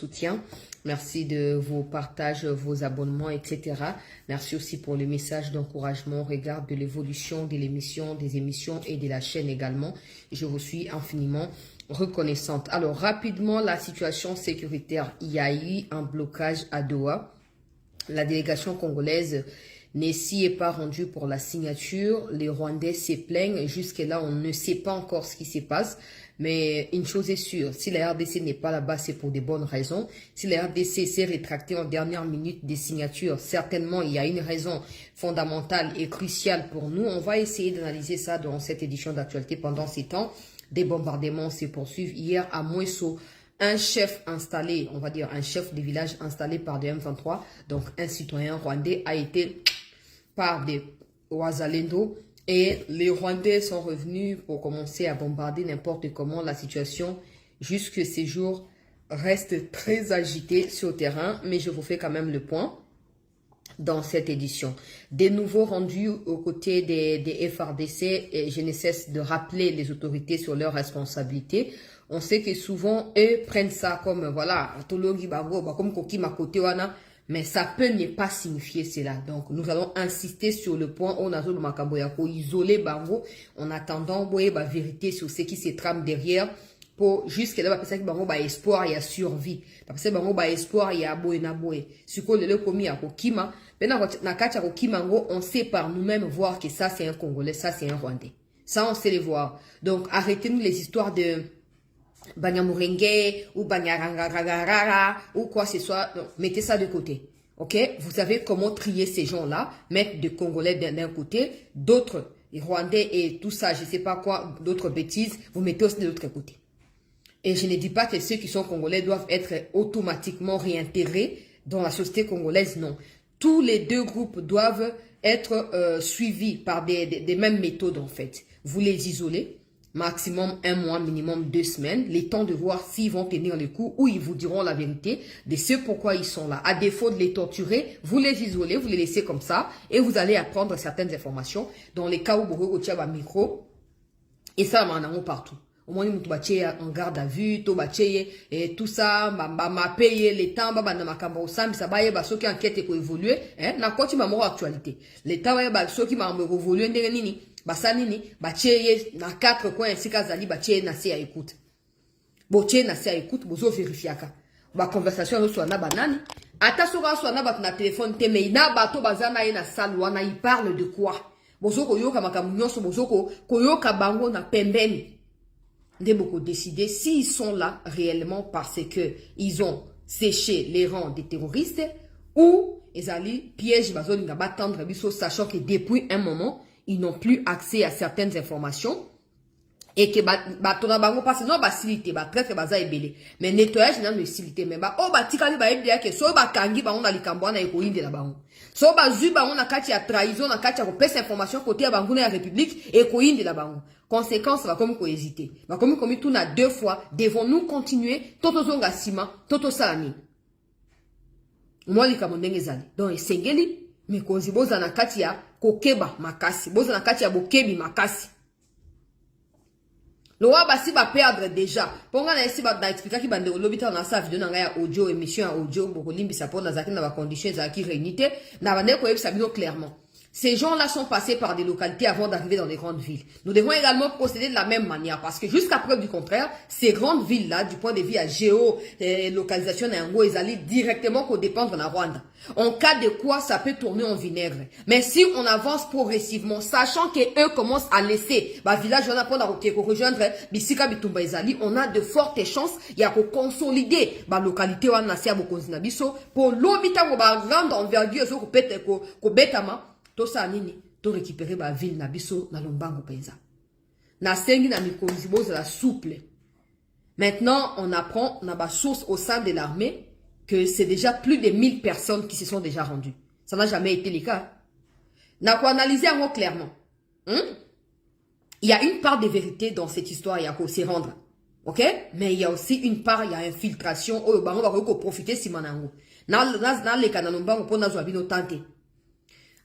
soutien. Merci de vos partages, vos abonnements, etc. Merci aussi pour les messages d'encouragement au regard de l'évolution de l'émission, des émissions et de la chaîne également. Je vous suis infiniment reconnaissante. Alors, rapidement, la situation sécuritaire. Il y a eu un blocage à Doha. La délégation congolaise s'y est pas rendue pour la signature. Les Rwandais se plaignent. Jusque-là, on ne sait pas encore ce qui se passe. Mais une chose est sûre, si la RDC n'est pas là-bas, c'est pour des bonnes raisons. Si la RDC s'est rétractée en dernière minute des signatures, certainement il y a une raison fondamentale et cruciale pour nous. On va essayer d'analyser ça dans cette édition d'actualité. Pendant ces temps, des bombardements se poursuivent. Hier, à Mouesso, un chef installé, on va dire un chef de village installé par des M23, donc un citoyen rwandais, a été par des Ouazalendo. Et les Rwandais sont revenus pour commencer à bombarder n'importe comment. La situation, jusque ces jours, reste très agitée sur le terrain. Mais je vous fais quand même le point dans cette édition. Des nouveaux rendus aux côtés des FRDC. Et je ne cesse de rappeler les autorités sur leurs responsabilités. On sait que souvent, eux prennent ça comme, voilà, comme Koki Makote wana. Mais ça peut ne pas signifier cela. Donc, nous allons insister sur le point où on a isolé Bango en attendant la vérité sur ce qui se trame derrière pour jusqu'à là, parce que Bango a espoir, il y a survie. Parce que Bango a espoir, il y a boé na boé. Ce qu'on le commis à Kokima, on sait par nous-mêmes voir que ça c'est un Congolais, ça c'est un Rwandais. Ça on sait les voir. Donc, arrêtez-nous les histoires de Banyamurenge ou Banyarangaragara ou quoi que ce soit. Donc, mettez ça de côté. Ok? Vous savez comment trier ces gens-là, mettre des Congolais d'un côté, d'autres Rwandais et tout ça, je sais pas quoi, d'autres bêtises, vous mettez aussi de l'autre côté. Et je ne dis pas que ceux qui sont Congolais doivent être automatiquement réintégrés dans la société congolaise, non. Tous les deux groupes doivent être suivis par des mêmes méthodes en fait. Vous les isolez. Maximum 1 mois, minimum 2 semaines, les temps de voir s'ils vont tenir le coup ou ils vous diront la vérité de ce pourquoi ils sont là. À défaut de les torturer, vous les isolez, vous les laissez comme ça et vous allez apprendre certaines informations dans les cas où vous avez un micro et ça m'en partout. Au moins, nous en garde à vue, et tout ça, ma paye les temps, ma cambo sam, ça va y avoir ceux qui enquêtent pour évoluer, hein, n'a quoi tu m'as mort actualité. Les temps, ceux qui m'ont évolué, nini. Basanini, bacheye, na 4 coins, ainsi qu'azali, bacheye, na se à écoute. Boche, na se à écoute, bozo vérifiaka. Ba conversation, no soit na banani. Ata sora soit na bat na téléphone, te mei na bato bazana na salwana, il parle de quoi? Bozo koyoka makamunyon, bozo koyoka bango na pembeni. Nde boko décider s'ils sont là réellement parce que ils ont séché les rangs des terroristes ou ils allaient piège bazoni na batendre biso, sachant que depuis un moment, ils n'ont plus accès à certaines informations et que batona bango parce non facilité traite baza ebele mais nettoyage na no facilité mais tikali ba ebia ke so kangi bango na likambo na ekoinde la bango so zu bango na kati ya trahison na kati ya kopesa information côté ya bango na république ekoinde la bango conséquence va comme ko hésiter va comme tout na 2 fois devons-nous continuer toto zonga sima toto salani moi likambo ndenge zali donc esengeli mais kozi boza na kati ya kokeba makasi boza na kati ya bokebi makasi loa basi ba perdre déjà ponga na esi ba expliquer ki bande lobita na sa vidéo na ya audio émission audio boko limbisa pour na zakina ba conditions za ki réunité na bande ko yebisa bino clairement. Ces gens-là sont passés par des localités avant d'arriver dans les grandes villes. Nous devons également procéder de la même manière parce que jusqu'à preuve du contraire, ces grandes villes-là, du point de vue à géolocalisation, ils allaient directement qu'au dépendre de la Rwanda. En cas de quoi, ça peut tourner en vinaigre. Mais si on avance progressivement, sachant qu'eux commencent à laisser, village, on a pour rejoindre, Bisika Bitumba Ezali, on a de fortes chances, il y a pour consolider, localité, on a pour l'obita, grande envergure, ko betama, to sa nini to récupérer ba ville na biso na lombango penza na sengi na mikonzi boza la souple. Maintenant on apprend na ba source au sein de l'armée que c'est déjà plus de 1000 personnes qui se sont déjà rendues. Ça n'a jamais été le cas. Na ko analyser en clairement. Il y a une part de vérité dans cette histoire, il y a qu'au s'y rendre. OK? Mais il y a aussi une part, il y a infiltration au bango va ko profiter si manango. Na le kanalombango pour na zo abino tante.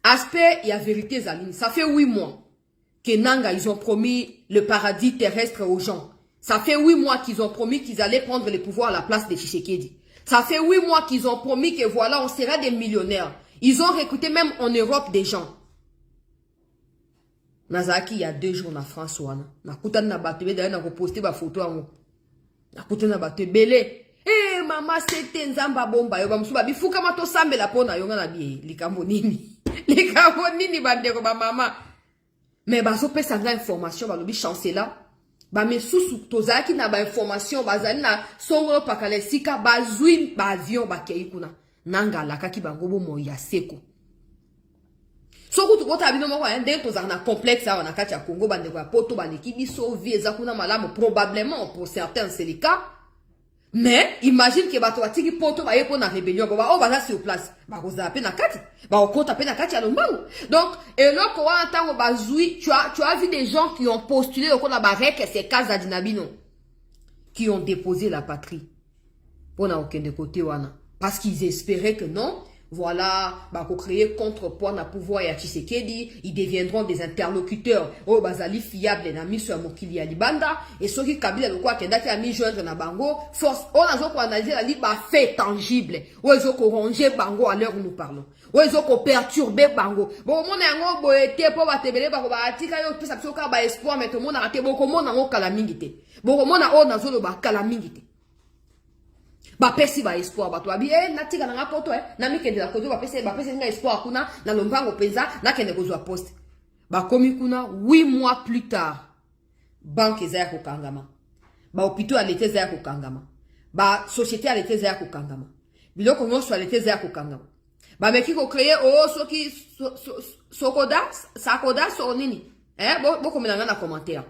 Aspect, il y a vérité, Zaline. Ça fait 8 mois que Nanga, ils ont promis le paradis terrestre aux gens. Ça fait 8 mois qu'ils ont promis qu'ils allaient prendre le pouvoir à la place de Tshisekedi. Ça fait 8 mois qu'ils ont promis que voilà, on sera des millionnaires. Ils ont recruté même en Europe des gens. Nazaki, il y a 2 jours en France, Nakuta na batebe, d'ailleurs, na posté ma photo en haut. Nakuta na batebe, belé. Eh, maman, c'était Nzamba bomba, yo, bamusuba, bifuka mato sambe la pona, yo, na biye, likambo nini. Likambo nini, bandeko, ba maman. Mais, baso pe sanga information, ba lobi chancela. Ba me susu, tozaki na ba information, bazali na songo pakale sika, bazui, ba avion, ba keikuna. Nanga laka ki bangobo mo ya seko. Soko tu kota abino moko ndenge tozaka na complexe awa na kati ya Congo bandeko ya poto baleki biso vie eza kuna malamu probablement pour certains c'est le cas. Mais imagine que bato batiki poto ba yepo na rébellion ba o baza sur place ba koza pe na kati ba okota pe na kati ya lombango. Donc eloko wa ntango bazui tu as vu des gens qui ont postulé au la barrette c'est casa dinabino qui ont déposé la patrie pour na aucun de côté wana parce qu'ils espéraient que non. Voilà, bah, pour créer contrepoids na pouvoir ya Tshisekedi, ils deviendront des interlocuteurs. Oh, bazali fiable na miso ya mokili ya libanda. Et ceux qui Kabila le quoi kenda ki a mis joindre na bango, force, on a zo ko analyser la liba fait tangible. Oh, ils ont ko ranger bango à l'heure où nous parlons. Oh, ils ont ko perturber bango. Bon, mon yango boete po ba tebele ba ko ba atika yo pesa pso ka ba espoir mais tout monde a raté boko mon yango kala mingite. Boko mon na o na zo lo ba kala mingite. Ba pesi ba espoir ba to abi natika na poto na mikende la kozo ba pesi nga espoir kuna na lombango penza na kende kozwa poste ba komi kuna 8 mois plus tard banque eza ya kokangama ba hôpital alete eza ya kokangama ba société alete eza ya kokangama biloko nyonso alete eza ya kokangama ba meki ko créer soki sokoda sakoda so nini boko melanga na commentaire.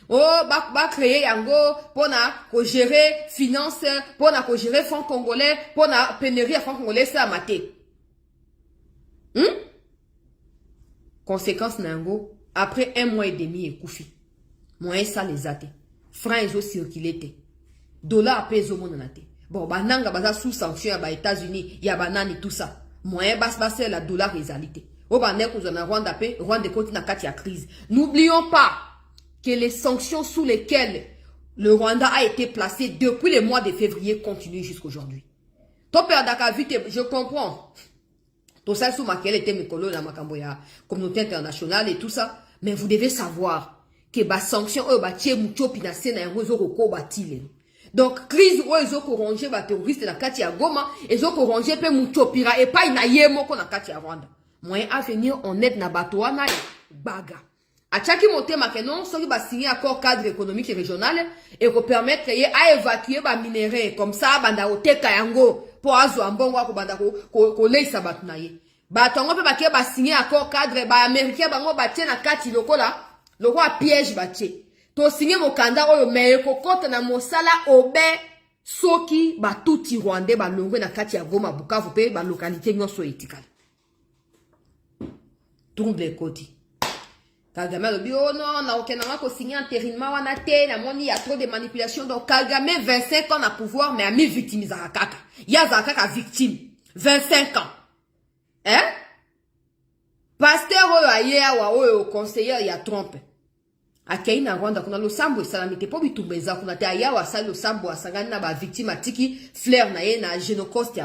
Oh, ba créer yango pour gérer finance, pour gérer fonds congolais, pour pénurie à fonds congolais, c'est à mater. Conséquence nango, après 1 mois et demi, et koufi. Moyen ça les a te. Francs ils ont circulé te. Dollar pèse au monde te. Bon, bananga baza sous sanction à États-Unis, y a banane tout ça. Moyen basse la dollar réalité. Oh, banek nous en a Rwanda pe, Rwanda côté na katia crise. N'oublions pas que les sanctions sous lesquelles le Rwanda a été placé depuis le mois de février continuent jusqu'aujourd'hui. Ton père Dakar, je comprends. Tout ça sous maquelle était mes colons, la Makamboya, communauté internationale et tout ça. Mais vous devez savoir que les sanctions, donc, crise où ils ont corrangé les terroristes dans Katia Goma, ils ont corrangé les Mouchopira et pas une yémo dans Katia Rwanda. Moyen à venir, on aide na Batouana baga. A chaki monte makenon, ceux qui va signer accord cadre économique et régional et qui permettre à évacuer les minéraux comme ça, banda ote kayango pour azo ambongo ko banda ko leisa batunaye. Ba tongo pe bakie ba signer accord cadre ba américain bango ba tie na kati lokola piège ba tie. To signer mokanda oyo me ko kota na mosala obe soki ba tuti rwandais ba longwe na kati ya Goma Bukavu pe ba localité nyonso etikala. Trouble koti. Kagame a dit, oh non, na aucun moment qu'on signe intérimaire, on a té, la monnaie, il y a trop de manipulation. Donc, Kagame, 25 ans à pouvoir, mais a mis victime Zakaka. Il y a Zakaka victime. 25 ans. Hein? Pasteur, au conseiller, il y a trompe. A Keina Rwanda, qu'on a le sambo, et salamité, pas du tout, mais qu'on a té, wa sal le sambo, a sangana, ba victime, a tiki, flair, na génocoste,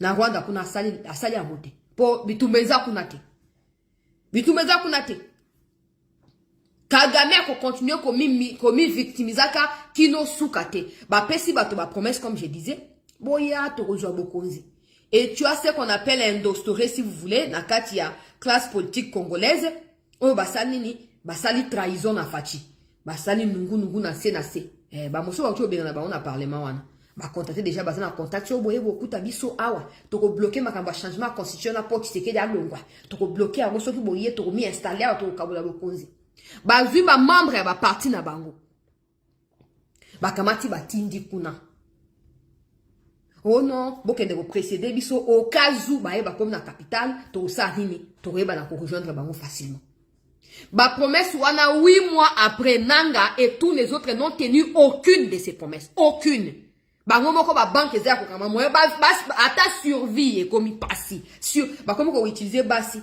na Rwanda, qu'on a sali à monter. Pour bitumeza, qu'on a té. Bitumeza kunate. Kagame a continué comme victimisaka kino soukate. Ba pesi bato ba promesse comme je disais. Boya to rejoa bokonzi. Et tu as ce qu'on appelle un dostoré si vous voulez na katia classe politique congolaise. Oh basali ni basali trahison na fachi. Basali nungu na se. Ba moso ba tu na ba on a parlement wana. Ba contacter déjà bazana contact yo boye beaucoup tabiso awa to ko bloquer makamba changement constitutionnel pour Tshisekedi a longwa to ko bloquer a soki boye to ko mi installer to ko kabula bokonzi ba vu ba membre ba parti na bango ba kamati ba tindi kuna oh non bokende ko précéder biso au cas où ba e ba comme na capitale to sa hini to reba na ko rejoindre bango facilement. Ba promesse wana 8 mois après Nanga et tous les autres n'ont tenu aucune de ces promesses, aucune. Bango moko ba banque eza ko kama moye ba ata survie et comme passi sur ba comme ko utiliser basi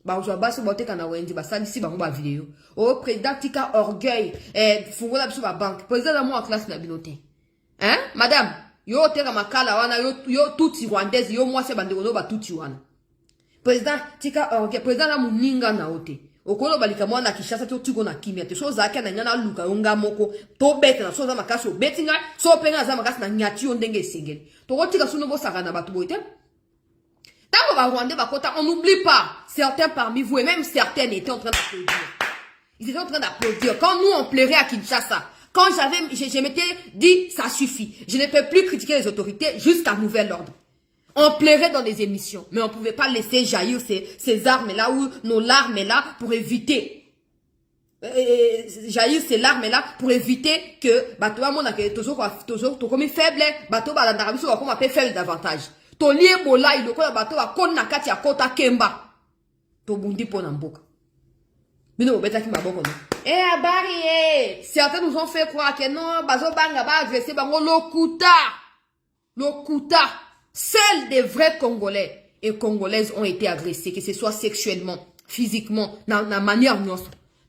ba ozwa basi ba teka na wenji ba sali si bango ba vidéo o président tika orgueil fungola biso ba banque président la moi en classe na binote hein madame Yo tera makala wana yo tuti rwandaise yo moi c'est bandeko ba tuti wana. Président tika président na muninga na ote. Okolo balika mwana Kishasa to tiko na kimia te so zaka na nyana luka yonga moko to bete na so za makasi o betinga so penga za makasi na nyati yo ndenge singeli. To kotika suno bo saka na batu boite. Tango ba Rwandais ba kota, on n'oublie pas certains parmi vous et même certaines étaient en train d'applaudir. Ils étaient en train d'applaudir. Quand nous on pleurait à Kinshasa, quand je m'étais dit ça suffit, je ne peux plus critiquer les autorités jusqu'à nouvel ordre. On pleurait dans les émissions, mais on ne pouvait pas laisser jaillir ces armes-là ou nos larmes-là pour éviter. Jaillir ces larmes-là pour éviter que bateau à mon toujours comme faible, bateau à l'Arabie Saoudite comme appelle faible davantage. To lié bola il ko bateau à kon na kati ya kota kemba. To bundi po na mboka. Bino beta ki maboko no. Abari certains nous ont fait croire que non, bazo banga ba agresser bango lokuta. Lokuta. Seuls des vrais Congolais et Congolaises ont été agressés, que ce soit sexuellement, physiquement, dans la manière dont.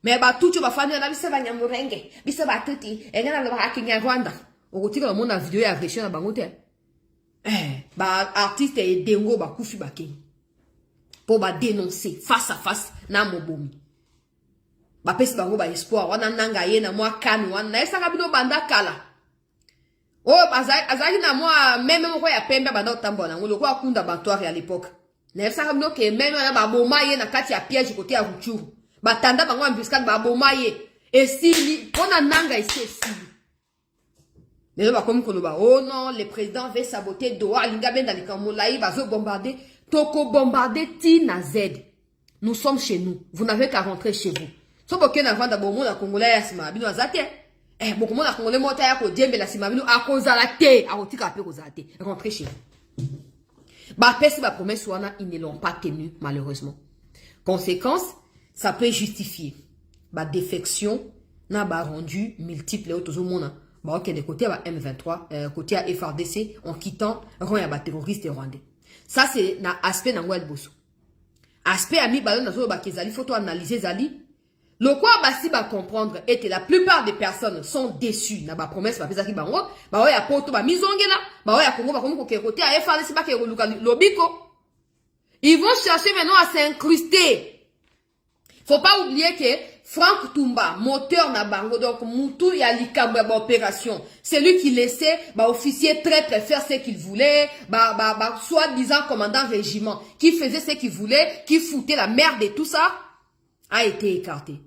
Mais bah tout tu vas faire na bisa ba nyamurenge, bisa ba tuti, et na ba hakinya Rwanda. Au retour dans mon vidéo agression na bangote. Bah artiste et dengo ba kufi ba king. Pour ba dénoncer face à face na mobomi. Ba pesi bango ba espoir wana nanga ye na mwa kanu wana na esanga bino banda kala. Oh, azaki na moi, même moi, ya pembe banda otambola, ngolo kwa kunda bantoire à l'époque. Na esanga bino ke même na ba boma ye na kati ya piège côté ya Ruchuru. Ba tanda bango embuscade ba boma ye. Et si on a nanga ici si. Mais ba comme koloba, oh non, le président veut saboter Doha, linga ben dans les Kamolaï, bazo bombarder, toko bombarder ti na Z. Nous sommes chez nous. Vous n'avez qu'à rentrer chez vous. So boké na vanda bomo na Congolais ya sima bino azate. Beaucoup de gens ont été à côté de la Simavino à cause de la thé, à côté de la rentrer chez vous. Bah, pèse ma promesse, ils ne l'ont pas tenu, malheureusement. Conséquence, ça peut justifier. Bah, défection, n'a pas rendu multiple autres au monde. Bah, ok, de côté, bah, M23, côté à FRDC, en quittant, roi, bah, terroriste et rwandais. Ça, c'est un aspect dans le bosso. Aspect, ami, bah, dans le bakézali, photo analyser, zali. Le quoi basi va comprendre est que la plupart des personnes sont déçues na ba promesse ba pesa ki bango ba oya poto ba mizongela ba oya Congo ba comme ko côté a FRDC ba ke lobiko. Ils vont chercher maintenant à s'incruster. Faut pas oublier que Franck Tumba, moteur na bango donc mutu ya likambo ya opération, c'est lui qui laissait ba officier traître faire ce qu'il voulait, ba soi-disant commandant régiment qui faisait ce qu'il voulait, qui foutait la merde et tout ça a été écarté.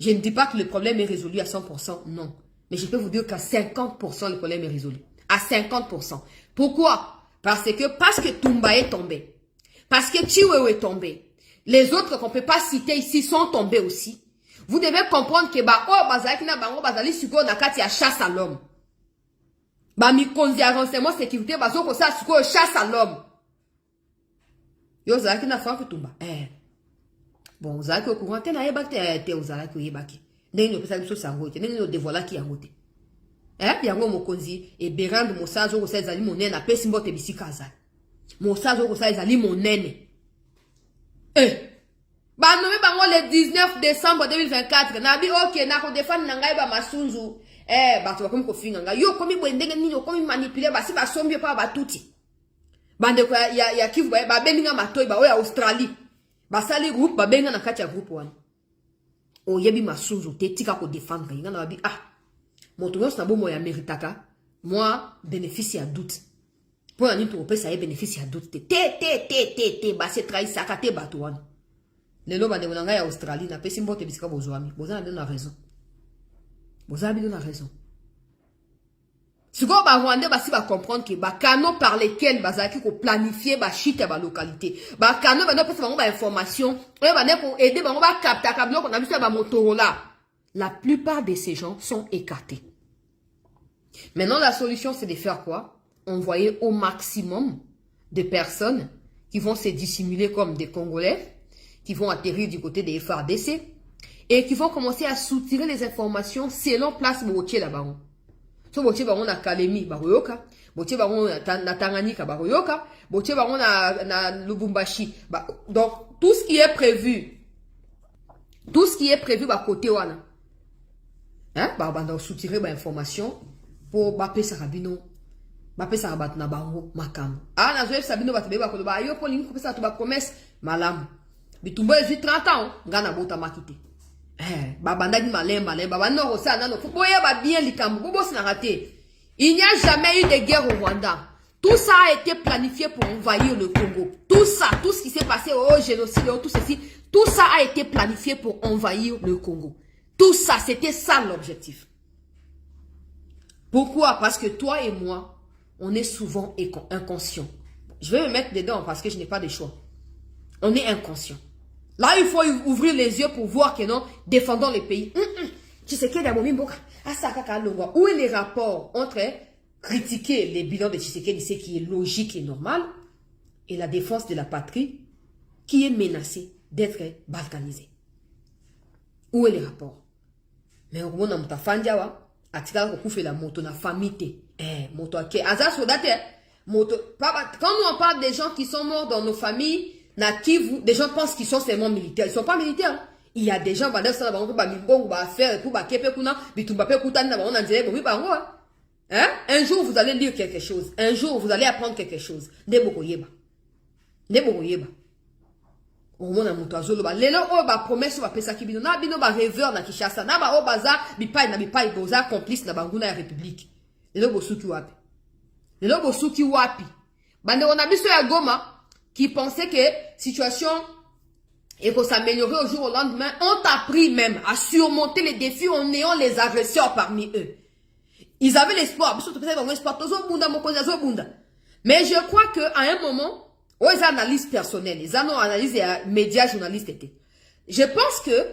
Je ne dis pas que le problème est résolu à 100%, non. Mais je peux vous dire qu'à 50%, le problème est résolu. À 50%. Pourquoi? Parce que Tumba est tombé. Parce que Chiwewe est tombé. Les autres qu'on ne peut pas citer ici sont tombés aussi. Vous devez comprendre que na chasse à l'homme. Mi konzi a renseignement sécurité, chasse à l'homme. Yo zaki na Franck Tumba. Bon, vous avez au courant, vous avez été aux alaki ou yebaki. N'ayez pas ça sangote, n'ayez dévoilé qui a goûté. Yango mokonzi, et Berand Mossazo, vous savez, zali monene, a pesimbo te bisikaza. Mossazo, vous savez, zali monene. Bah, nommé bango le 19 décembre 2024, nabi, ok, na ko défendre nangai ba masunzu. Bah, tu vas comme kofinga nga. Yo, komi boendenge nino, komi manipuler, bah, si ba sombi pa ba tuti. Bande ko ya kivu, ba beninga matoi, ba oya Australie. Basali groupe babenga na kati ya groupe wana. O yebi masuzu te tika ko défendre nga na babi moto nyonso na bomo ya méritaka moi bénéfice ya doute. Pour ani to pesa ye bénéfice ya doute te ba se trahisa te bato wana. Lelo bande nganga ya Australie na pesi mbote bisika bozwami. Bozana bien na raison. Bozana bien na raison. Si vous va comprendre que les canaux par lesquels vous planifier la chute de la localité, les canaux pour information, aider la plupart de ces gens sont écartés. Maintenant, la solution, c'est de faire quoi? Envoyer au maximum de personnes qui vont se dissimuler comme des Congolais, qui vont atterrir du côté des FRDC et qui vont commencer à soutirer les informations selon place Boutier là-bas. So botier bango na Kalemi baroyoka, botier bango na Tanganyika baroyoka, botier bango na Lubumbashi. Donc tout ce qui est prévu côté wana. Banda soutirer ba information pour ba pesa rabino ba pesa bat na bango makam ah na zo sabino ba tebe ba ko ba yo ko lingi ko pesa to ba promesse malam bitumbo ezu 30 ans ngana bota makite ba bandaki malemba le ba no ça nano faut boya ba bien likambo bobo sina raté. Il n'y a jamais eu de guerre au Rwanda. Tout ça a été planifié pour envahir le Congo. Tout ça, tout ce qui s'est passé au génocide, tout ceci, tout ça a été planifié pour envahir le Congo. Tout ça, c'était ça l'objectif. Pourquoi? Parce que toi et moi, on est souvent inconscients. Je vais me mettre dedans parce que je n'ai pas de choix. On est inconscient. Là, il faut ouvrir les yeux pour voir que non, défendons les pays. Tu sais qu'il y a où est les rapports entre critiquer les bilans de Tshisekedi, ce qui est logique et normal, et la défense de la patrie qui est menacée d'être balkanisée. Où est les rapports? Mais au moment où tu as fait la moto, na famille, moto quand nous on parle des gens qui sont morts dans nos familles, des gens pensent qu'ils sont seulement militaires. Ils ne sont pas militaires. Il y a des gens qui un jour vous allez lire quelque chose. Un jour vous allez apprendre quelque chose. Au moment où tu as promesse na bino ba rêveur na Kinshasa na ba obaza bipai boza complice na banguna ya république. Lelo bosuki wapi. Bande on a biso ya Goma qui pensait que situation et pour s'améliorer au jour au lendemain, ont appris même à surmonter les défis en ayant les agresseurs parmi eux. Ils avaient l'espoir. Mais je crois qu'à un moment, aux analyses personnelles, les analyses des médias journalistes étaient. Je pense que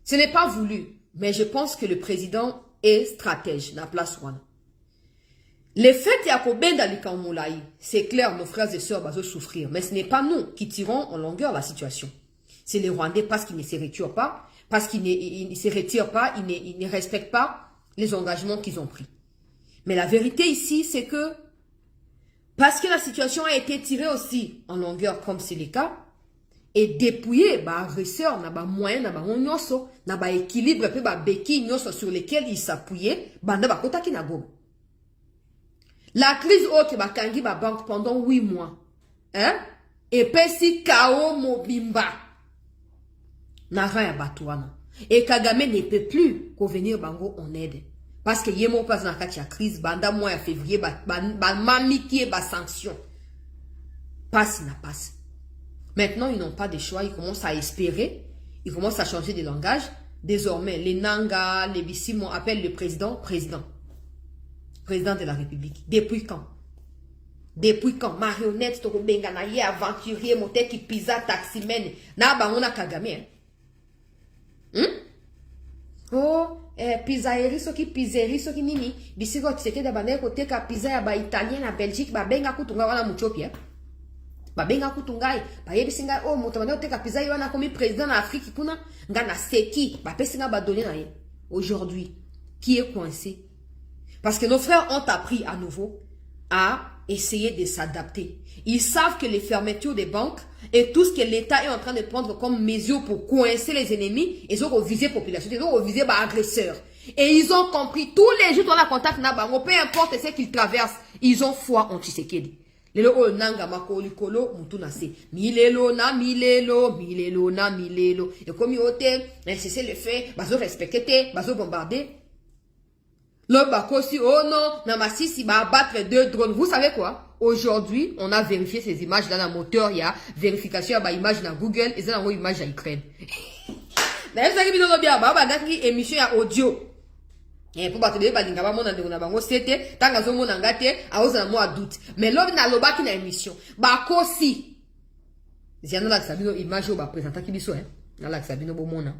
ce n'est pas voulu, mais je pense que le président est stratège dans la place Rwanda. Les faits c'est clair, nos frères et sœurs vont souffrir, mais ce n'est pas nous qui tirons en longueur la situation. C'est les Rwandais parce qu'ils ne se retirent pas, parce qu'ils ne se retirent pas, ils ne respectent pas les engagements qu'ils ont pris. Mais la vérité ici, c'est que parce que la situation a été tirée aussi en longueur, comme c'est le cas, et dépouillée, agresseurs, n'a pas moyen, n'a pas nyoso, n'a pas équilibre, n'a pas béquille nyoso sur lesquels ils s'appuyaient, n'a pas kota ki na goma. La crise au Kebakangi banque pendant 8 mois. Et pesi Kao Mobimba. Nara ya Batouana. Et Kagame ne peut plus venir bango en aide. Parce que yemo passe dans la crise, banda mois à février, mamiki et sanction. Passe, n'a passe. Maintenant, ils n'ont pas de choix, ils commencent à espérer, ils commencent à changer de langage. Désormais, les Nanga, les Bissimon appellent le président. Président de la République. Depuis quand? Depuis quand? Marionnette, Toko Benganaye, aventurier, monté qui pisa, taximène. Na banona Kagame. Oh, pizzaeri, so ki pizzeri, so ki nini. Bisigo, tu sais que d'abord, côté ka pizza ya ba italien na Belgique, ba benga kutunga wana muchopia. Ba benga kutungai. Ba yebisinga, oh, motamane ote ka pizza wana komi président na Afrique kuna. Nga na seki. Ba pesinga ba donner na ye. Aujourd'hui, qui est coincé? Parce que nos frères ont appris à nouveau à essayer de s'adapter. Ils savent que les fermetures des banques et tout ce que l'État est en train de prendre comme mesure pour coincer les ennemis, ils ont revisé la population, ils ont revisé les agresseurs. Et ils ont compris, tous les jours dans la contact, peu importe ce qu'ils traversent, ils ont foi en Tshisekedi. Lelo nanga makoli kolo mutunase milelo na milelo et comme yote c'est le fait bazo respecter bazo bombarder. Le Bakosi, oh non, Namasisi va abattre 2 drones. Vous savez quoi? Aujourd'hui, on a vérifié ces images dans le moteur. Il y a vérification de l'image dans Google et ça, on a une image à Ukraine. D'ailleurs, ça qui est bien, il y a émission audio. Et pour battre les balles, il y a un peu c'était, tant que vous avez gâté, à vous avez un doute. Mais l'homme n'a pas qui émission. Bakosi. Il y a une image qui va présenter qui biso, hein. Dans la Sabino Bomona.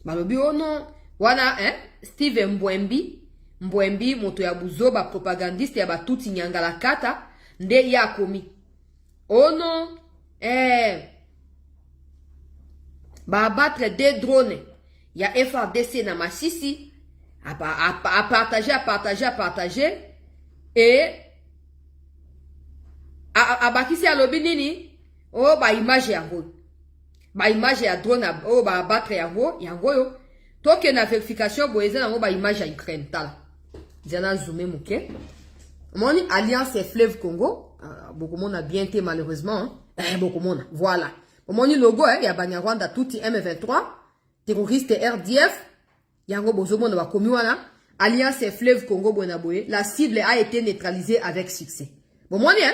Balobi, oh non. Voilà, hein. Steve Mbwembi, moto ya buzoba, propagandiste ya batuti nyangala kata, nde ya komi. Oh non, ba abattre 2 drones. Ya FRDC na Masisi, à partager, et, à bakisi ya lobi nini, oh ba image yango. Ba image ya drone, oh ba abattre yango yo. Toke na vérification, boyeze nango ba image ya Ukraine, tala. Diana zoomé mouke. Mon alliance est Fleuve Congo. Beaucoup de monde a bien été malheureusement. Hein? Beaucoup de monde. Voilà. Mon logo, il y a Banyarwanda Touti M23. Terroriste RDF. Yango Bozomo na bakomi wana. Alliance est Fleuve Congo Bonaboye. La cible a été neutralisée avec succès. Bon moni hein.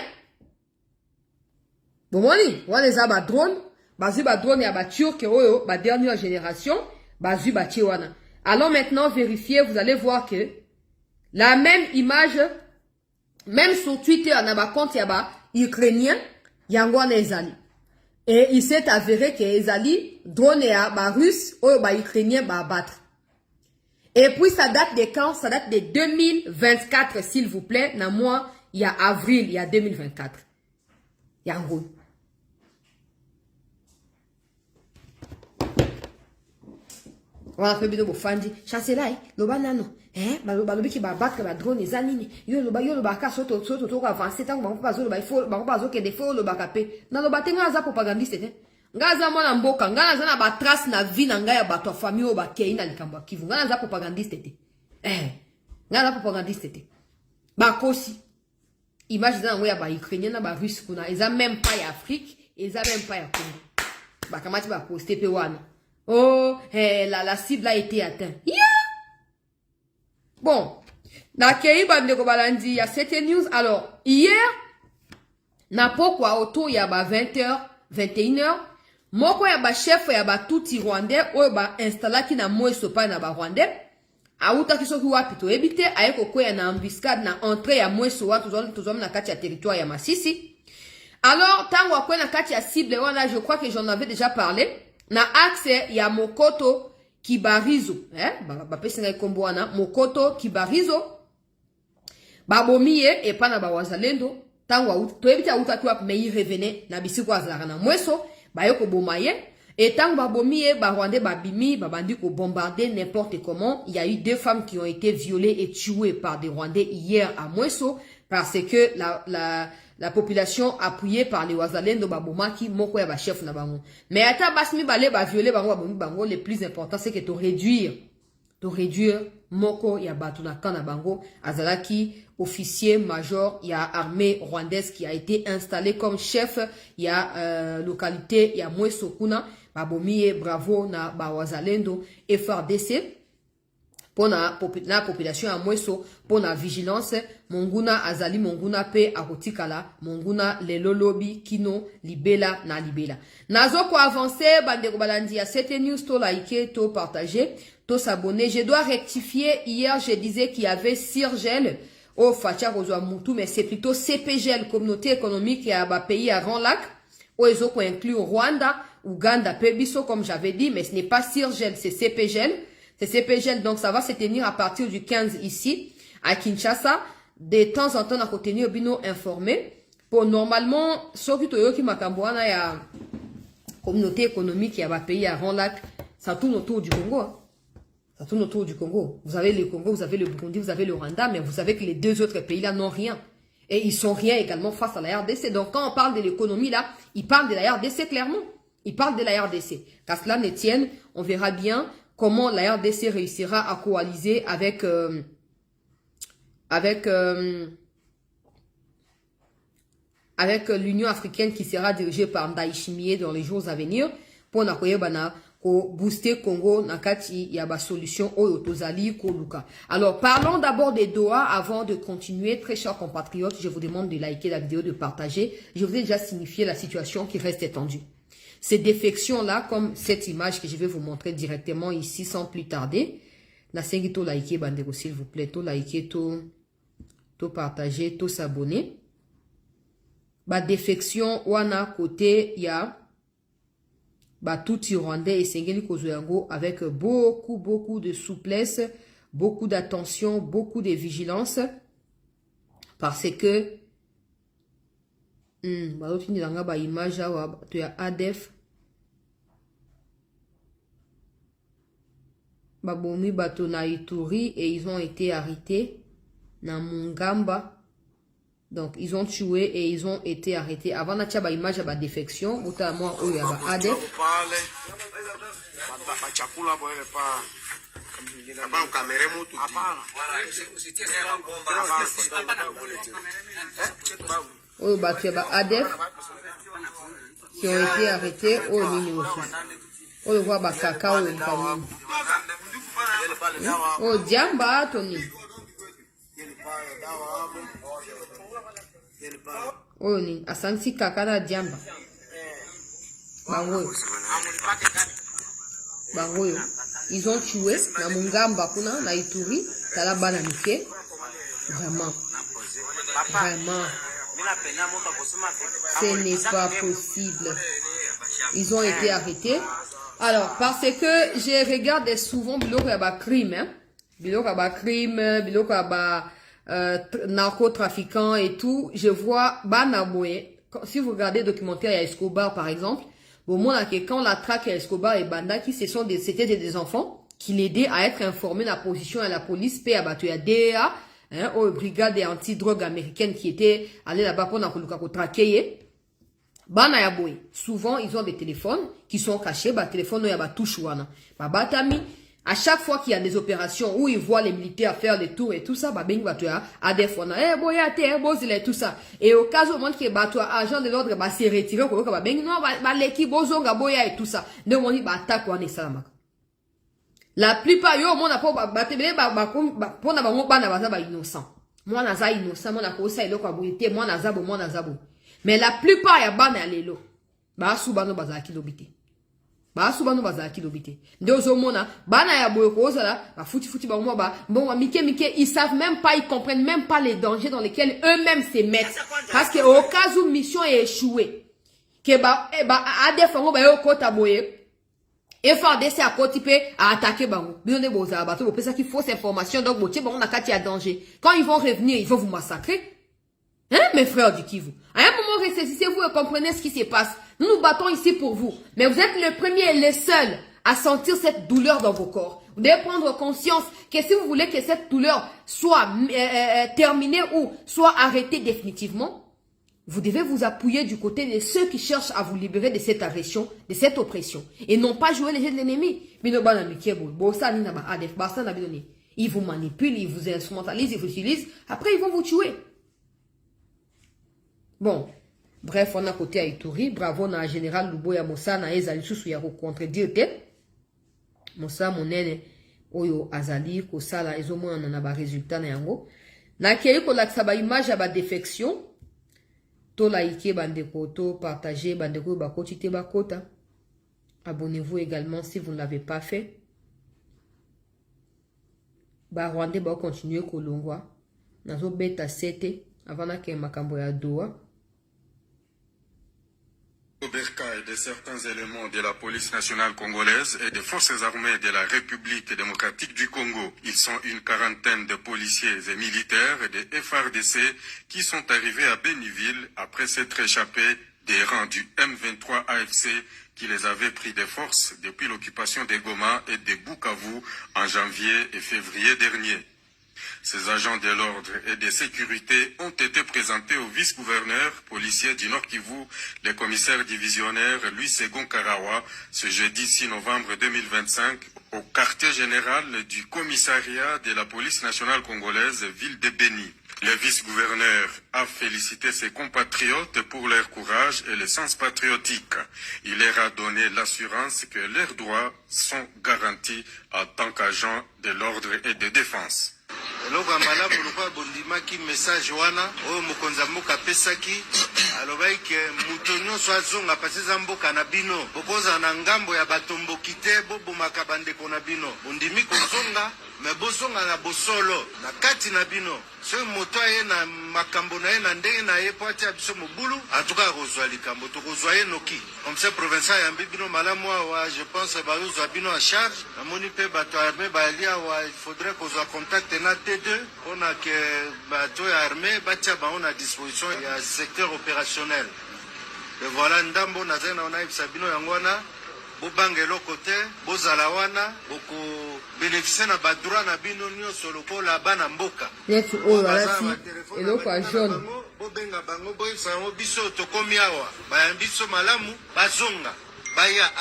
Bon moni. Wana za ba drone. Bazu ba drone ya ba turc oyo ba dernière génération. Bazu ba wana. Alors maintenant vérifiez, vous allez voir que la même image, même sur Twitter, on a ba compte ya ba ukrainien, yango wana ezali. Et il s'est avéré que ezali drone ya ba russe oyo ba ukrainien ba abattre. Et puis ça date de quand? Ça date de 2024 s'il vous plaît. Na moi, il y a avril, il y a 2024. Yango. Voilà que bino bofandi chancela loba nano balobi ki ba battre ba drone ezanini yo loba ka soto to avancer tant ba pas loba il faut ba pas que des fois loba kapé na loba tenga za propagandiste te ngaza mwana mboka ngaza na ba trace na vie na ngai ya bato famille o ba kei na likambo kivu ngaza za propagandiste te ngaza propagandiste te ba kosi image za ngoya ba ukrainien na ba russe kuna eza même pas ya Afrique eza même pas ya Congo ba kamati ba poster pe wana. Oh, la cible a été atteinte. Yeah! Bon. Na Keiba Ndeko Balandi, il y a cette news. Alors, hier, na pokwa auto ya ba 20h, 21h, moko ya ba chef ya ba touti rwandais, oyo ba installaki na mweso pa na ba rwandais, auta kisoki wapi to ebite, ayeko kwe na embuscade na entrée ya mweso wa tozom na kati ya territoire ya Masisi. Alors, tango akwe na kati ya cible wana, je crois que j'en avais déjà parlé. Na axe ya Mokoto Kibarizo, bapesinga ikombo wana Mokoto Kibarizo, babomiye e pa na bawazalendo, tango toyebiti auta kwa meyi revene na bisiko azalaka na mweso, bayoko bomaye, et tango babomiye Rwandais babimi, babandi ko bombarder n'importe comment. Il y a eu 2 femmes qui ont été violées et tuées par des Rwandais hier à Mweso, parce que la population appuyée par les Wazalendo babomaki moko ya ba chef na bango. Mais ata basmi balé ba violer bango babomi bango, le plus important c'est que to réduire moko ya batu na kana bango azalaki officier major ya armée rwandaise qui a été installé comme chef ya localité ya Mweso kuna babomi bravo na ba Wazalendo FRDC. Pour la population à Mweso, pour la vigilance, Monguna azali Monguna pe akotikala, Monguna lelo lobi kino libela na libela. Nazo ko avancer, bande balandi à cette news to like, to partager, to s'abonner. Je dois rectifier, hier je disais qu'il y avait Sirgel au Facha Rozoa Moutou, mais c'est plutôt CPGL, Communauté économique et à bas pays à Grand Lac, où ils ont inclus Rwanda, Ouganda, Pebiso, comme j'avais dit, mais ce n'est pas Sirgel, c'est CPGL. C'est CPGL, donc ça va se tenir à partir du 15 ici, à Kinshasa. De temps en temps, on a retenu au bino informé. Pour normalement, sauf que qui makambouana ya communauté économique et à pays à Rwanda, ça tourne autour du Congo. Hein. Ça tourne autour du Congo. Vous avez le Congo, vous avez le Burundi, vous avez le Rwanda, mais vous savez que les 2 autres pays-là n'ont rien. Et ils sont rien également face à la RDC. Donc quand on parle de l'économie là, ils parlent de la RDC clairement. Ils parlent de la RDC. Qu'à cela ne tienne, on verra bien comment la RDC réussira à coaliser avec l'Union africaine qui sera dirigée par Ndayishimiye dans les jours à venir pour booster Congo nakati yaba solution oyo tozali koluka. Alors parlons d'abord des Doha avant de continuer. Très chers compatriotes, je vous demande de liker la vidéo, de partager. Je vous ai déjà signifié la situation qui reste étendue. Ces défections-là, comme cette image que je vais vous montrer directement ici sans plus tarder. Na sengi to liker bandeko s'il vous plaît, to liker, to partager, to s'abonner. Ba défection wana côté ya ba tout Rwandais et sengeli kozoyango avec beaucoup de souplesse, beaucoup d'attention, beaucoup de vigilance parce que balotini langa ba image wa to ya ADF babomi bato na Ituri et ils ont été arrêtés na Mungamba. Donc ils ont tué et ils ont été arrêtés avant na tia ba image ba défection uta moi oyo ya ba ADF Oh, bah, tu as ADEF qui ont été arrêtés au Nini aussi. On le voit, bah, cacao, oh, Diamba, Tony. Oh, ni asansi kakana Diamba. Bangoyo. Ils ont tué na Mungamba kuna na Ituri, Talabana Mike. Vraiment. Vraiment. Ce n'est pas possible. Ils ont été arrêtés. Alors, parce que je regarde souvent biloko ya ba crime, hein. Biloko ya ba crime, biloko ya ba narcotrafiquants et tout. Je vois Banaboye. Si vous regardez le documentaire à Escobar, par exemple, au moment que quand la traque à Escobar et Bandaki, c'était des enfants qui l'aidaient à être informés de la position à la police, puis à battu à DEA, hein, aux brigades anti-drogue américaines qui étaient allées là-bas pour traquer. Bana ya boy. Souvent, ils ont des téléphones qui sont cachés. Bah, téléphone, il y a bah, touche wana. Bah, batami. À chaque fois qu'il y a des opérations où ils voient les militaires faire des tours et tout ça, bah, bing, bah, tu as, à des fois, et tout ça. Et au cas où, on que, bah, tu as, agent de l'ordre, bah, c'est retiré, bah, bing, non, bah, l'équipe, bozonga, boya et tout ça. Ne, on dit, bah, attaque, on est ça, la plupart, yo, mon apport, bah, pour n'a pas innocent. Moi, naza innocent, mon apport, ça, il est quoi, moi, nazabo, moi, nazabo. Mais la plupart, ya ban alelo. Ba subano bazaki lobité. Ba subano bazaki lobité. Ndozo mona, bana ya boyoko zala, ba futi ba mo ba, bon mike, ils savent même pas, ils comprennent même pas les dangers dans lesquels eux-mêmes se mettent. Parce que au cas où mission est échouée, que ADF ngo ba yo kota boye, et FARDC à côté peut attaquer bango. Bien de boza bateau, pour ça qu'il faut cette information donc botier bon on a kati à danger. Quand ils vont revenir, ils vont vous massacrer. Hein, mes frères du Kivu? À un moment, ressaisissez-vous et comprenez ce qui se passe. Nous nous battons ici pour vous. Mais vous êtes le premier et le seul à sentir cette douleur dans vos corps. Vous devez prendre conscience que si vous voulez que cette douleur soit terminée ou soit arrêtée définitivement, vous devez vous appuyer du côté de ceux qui cherchent à vous libérer de cette agression, de cette oppression. Et non pas jouer les jeux de l'ennemi. Ils vous manipulent, ils vous instrumentalisent, ils vous utilisent. Après, ils vont vous tuer. Bon, bref, on a côté à Ituri, bravo na général Luboya Mossa na ezali susu ya ko contredire te. Mossa monene oyo azali ko sala ezomona na ba résultat na yango. Na keri ko laksa ba image ya ba défection. To like bandeko to partager bandeko ba kotite ba kota. Abonnez-vous également si vous ne l'avez pas fait. Ba Rwandais ba continuer ko longwa. Nazo beta 7 avant na ke makambo ya doa. Oberka et de certains éléments de la police nationale congolaise et des forces armées de la République démocratique du Congo. Ils sont une quarantaine de policiers et militaires et des FARDC qui sont arrivés à Béniville après s'être échappés des rangs du M23 AFC qui les avait pris de force depuis l'occupation des Goma et des Bukavu en janvier et février dernier. Ces agents de l'ordre et de sécurité ont été présentés au vice-gouverneur policier du Nord Kivu, le commissaire divisionnaire Louis Segon Karawa, ce jeudi 6 novembre 2025, au quartier général du commissariat de la police nationale congolaise, ville de Béni. Le vice-gouverneur a félicité ses compatriotes pour leur courage et le sens patriotique. Il leur a donné l'assurance que leurs droits sont garantis en tant qu'agents de l'ordre et de défense. eloko ya malamu lokwa bondimaki message wana oyo mokonzi ya mboka apesaki alobaki ke moto nyonso azonga pasi eza mboka na bino bokozala na ngambo ya batomboki te bobomaka bandeko na bino bondimi kozonga me bozonga na bosolo na kati na bino soki moto aye na makambo na ye na ndenge na ye po atia biso mobulu antuka akozwa likambo tokozwa ye noki commissaire provincial yambi bino malamu awa je pense bazozwa bino a charge namoni mpe bato arme bayali awa il faudrait kozwa contact na T2 mpona ke bato ya arme batia bango na disposition ya secteur opérationnel e voilà ndambo nazali na onayebisa bino yango wana bobanga eloko te bozala wana bokobénéficie na badroit na bino nyonso lokola bana mboka neti oyo alati eloko ya jaune bobenga bango boyebisa yango biso tokomi awa bayambi biso malamu bazonga baya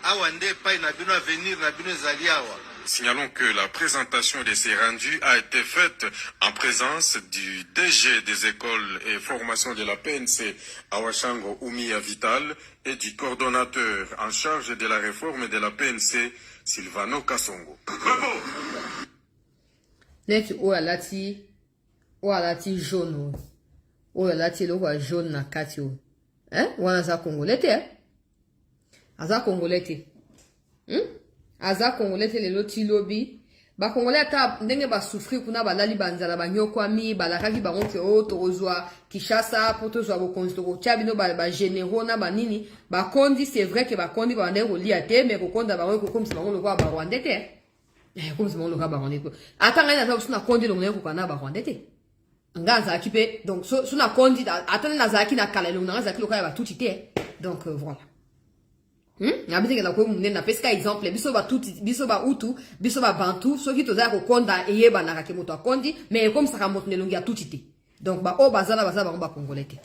awa nde epai na bino avenir na bino ezali awa Signalons que la présentation de ces rendus a été faite en présence du DG des écoles et formations de la PNC à Ouachango, Oumia Vital, et du coordonnateur en charge de la réforme de la PNC, Silvano Kassongo. Net o alati jaune o alati lo wa jaune na kati o wana za congolais te aza congolais te aza congolais te lelo ti lobi ba congolais ata ndenge ba souffrir kuna balali banzala banyokwami balakaki bango ke o tokozwa Kinshasa po tozwa bokonzi tokotia bino ba généraux na banini bakondi c'est vrai que bakondi bande kolia te mais kokonda bango kokomisa bango lokwa ba rwandais te comme c'est mon local baronné quoi attends là ça sur na kondi longue ko kana baronné te ngaza kipe donc sur na kondi attends na zaki na kala longue na zaki lokal ba tout te donc voilà ngabite ke la ko munene na pesca exemple biso ba tout biso ba utu biso ba bantu so ki toza ko konda eyeba na ka moto kondi mais comme ça ka moto ne longue ya tout te donc ba o bazala bazala ba congolais te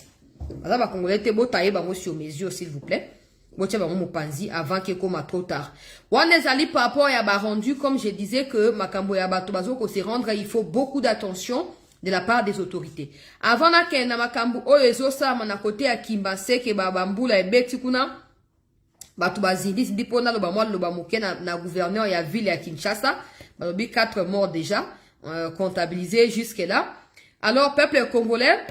bazala ba congolais te bo tailler ba mo sur mes yeux s'il vous plaît. Avant qu'il soit trop tard. Wanezali par rapport à ba rendu, comme je disais que makambo ya bato bazoko se rendre, il faut beaucoup d'attention de la part des autorités. Avant na ke na makambo oyo ezosa na côté ya Kimbase ke ba bambula ebeti kuna bato bazindi ndi pona lo ba mwa lo ba moke na gouverneur ya ville ya Kinshasa, balobi 4 morts déjà comptabilisés jusque là. Alors peuple congolais,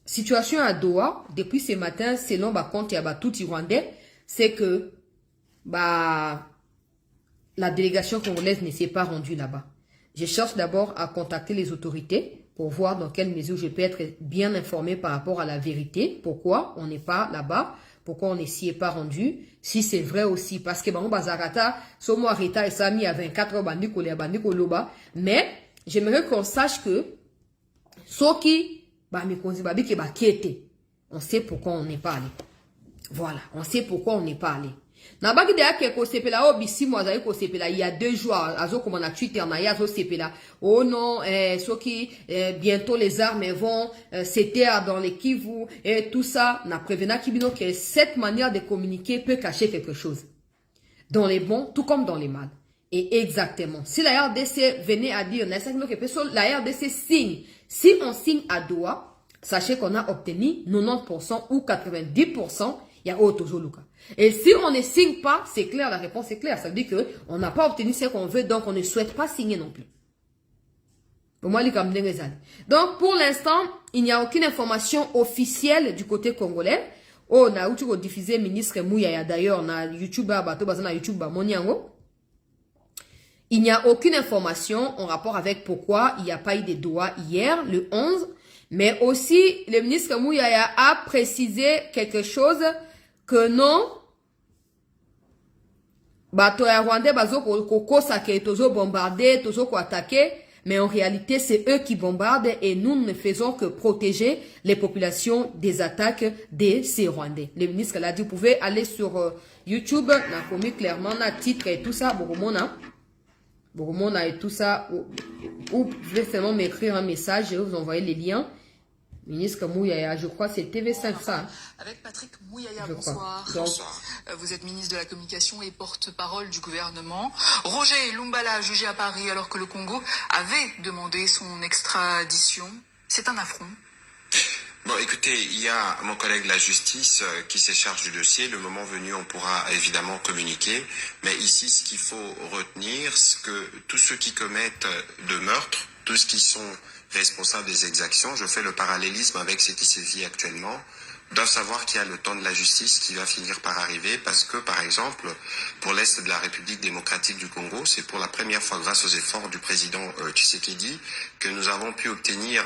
situation à Doha, depuis ce matin, selon ma compte et tout Rwandais, c'est que la délégation congolaise ne s'est pas rendue là-bas. Je cherche d'abord à contacter les autorités pour voir dans quelle mesure je peux être bien informé par rapport à la vérité. Pourquoi on n'est pas là-bas? Pourquoi on ne s'y est pas rendu? Si c'est vrai aussi. Parce que Bango Bazarata, Somo Areta et Sami à 24 heures, Bandiko Loba. Mais j'aimerais qu'on sache que Soki, on sait pourquoi on n'est pas allé. Voilà, on sait pourquoi on n'est pas allé. Il y a 2 jours, on Twitter, oh non, bientôt les armes vont s'éteindre dans les Kivu et tout ça. Na prévena Kibino que cette manière de communiquer peut cacher quelque chose. Dans les bons, tout comme dans les mal. Et exactement. Si la RDC venait à dire, la RDC signe. Si on signe à Doha, sachez qu'on a obtenu 90% ou 90%, il y a autre chose. Et si on ne signe pas, c'est clair, la réponse est claire. Ça veut dire qu'on n'a pas obtenu ce qu'on veut, donc on ne souhaite pas signer non plus. Pour moi, donc, pour l'instant, il n'y a aucune information officielle du côté congolais. On a diffusé ministre Mouyaya d'ailleurs, on a YouTube, YouTube, Moniango. Il n'y a aucune information en rapport avec pourquoi il n'y a pas eu de Doha hier, le 11. Mais aussi, le ministre Mouyaya a précisé quelque chose que non. Bato ya Rwandais bazo koko sake tozo bombarder, tozo ko attaquer. Mais en réalité, c'est eux qui bombardent et nous ne faisons que protéger les populations des attaques de ces Rwandais. Le ministre l'a dit, vous pouvez aller sur YouTube, on a commis clairement un titre et tout ça, Boromona et tout ça, ou vous pouvez seulement m'écrire un message et vous envoyer les liens. Ministre Mouyaya, je crois que c'est TV5 ça. Avec Patrick Mouyaya, bonsoir. Bonsoir. Vous êtes ministre de la Communication et porte-parole du gouvernement. Roger Lumbala, jugé à Paris alors que le Congo avait demandé son extradition. C'est un affront. Bon, écoutez, il y a mon collègue de la justice qui se charge du dossier. Le moment venu, on pourra évidemment communiquer. Mais ici, ce qu'il faut retenir, c'est que tous ceux qui commettent de meurtres, tous ceux qui sont responsables des exactions, je fais le parallélisme avec ce qui se vit actuellement, doivent savoir qu'il y a le temps de la justice qui va finir par arriver parce que, par exemple, pour l'Est de la République démocratique du Congo, c'est pour la première fois grâce aux efforts du président Tshisekedi que nous avons pu obtenir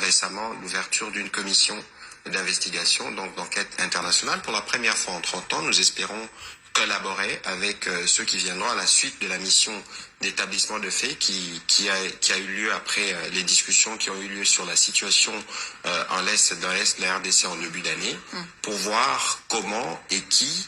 récemment l'ouverture d'une commission d'investigation, donc d'enquête internationale. Pour la première fois en 30 ans, nous espérons collaborer avec ceux qui viendront à la suite de la mission d'établissement de faits qui a eu lieu après les discussions qui ont eu lieu sur la situation dans l'Est de la RDC en début d'année, pour voir comment et qui